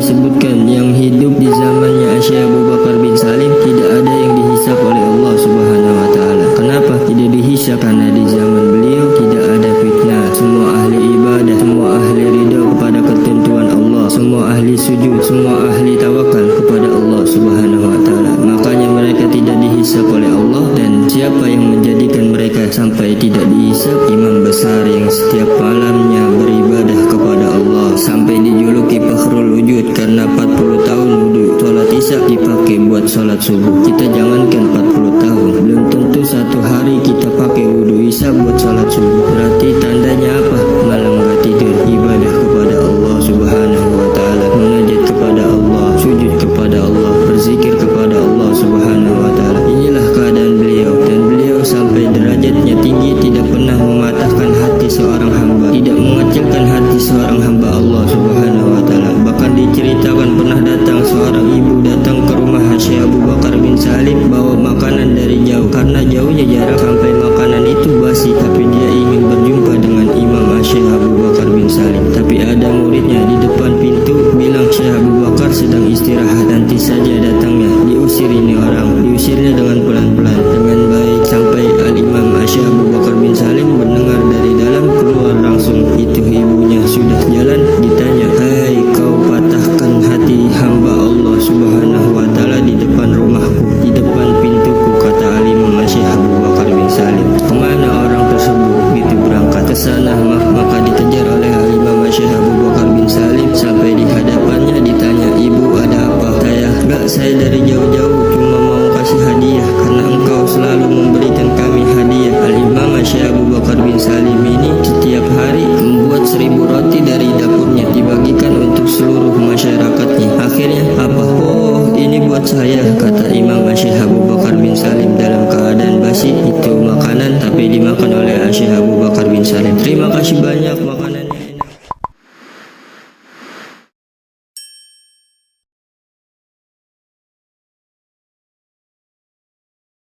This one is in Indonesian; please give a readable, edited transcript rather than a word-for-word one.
disebutkan yang hidup di zamannya Syekh Abu Bakar bin Salim tidak ada yang dihisap oleh Allah Subhanahu wa taala. Kenapa tidak dihisap? Karena di zaman beliau tidak ada fitnah. Semua ahli ibadah, semua ahli ridha kepada ketentuan Allah, semua ahli sujud, semua ahli tawakal kepada Allah Subhanahu wa taala. Makanya mereka tidak dihisap oleh Allah. Dan siapa yang menjadikan mereka sampai tidak dihisap? Imam besar yang setiap malamnya beribadah kepada Allah, sampai dijuluki Fakhrul Wujud karena 40 tahun wudhu sholat isya dipakai buat sholat subuh. Kita jangankan 40 tahun, belum tentu satu hari kita pakai wudhu isya buat sholat subuh. Berarti tandanya apa? Malam gak tidur, ibadah kepada Allah Subhanahu wa taala, munajat kepada Allah, sujud kepada Allah, berzikir kepada Allah Subhanahu wa taala. Inilah keadaan beliau, dan beliau sampai derajatnya tinggi tidak pernah mematahkan hati seorang hamba, tidak mengecilkan hati seorang hamba Allah Subhanahu wa taala. Bahkan diceritakan pernah datang seorang ibu datang ke rumah Syekh Abu Bakar bin Salim bawa makanan dari jauh. Karena jauhnya jarak sampai makanan itu basi, tapi dia ingin berjumpa dengan Imam Syekh Abu Bakar bin Salim. Tapi ada muridnya di depan pintu bilang Syekh Abu Bakar sedang istirahat, nanti saja datangnya. Diusir ini orang, diusirnya dengan pelan-pelan, dengan baik, sampai Al-Imam Syekh Abu Bakar bin Salim mendengar dari dalam, keluar langsung. Itu ibunya sudah jalan, ditanya, "Hai, kau patahkan hati hamba Allah Subhanahu wa taala di depan rumahku, di depan pintuku," kata Al-Imam Syekh Abu Bakar bin Salim. Kemana orang tersebut? Begitu berangkat ke sana, maka dikejar oleh Al-Imam Syekh Abu Bakar bin Salim. Sampai di hadapannya ditanya, "Ibu, ada apa?" Saya dari jauh-jauh cuma mau kasih hadiah karena engkau selalu memberikan kami hadiah." Al-Imam Syekh Abu Bakar bin Salim ini setiap hari membuat 1000 roti dari dapurnya, dibagikan untuk seluruh masyarakatnya. Akhirnya apa? "Oh, ini buat saya," kata Imam Syekh Abu Bakar bin Salim dalam keadaan basi. Itu makanan tapi dimakan oleh Syekh Abu Bakar bin Salim. Terima kasih banyak.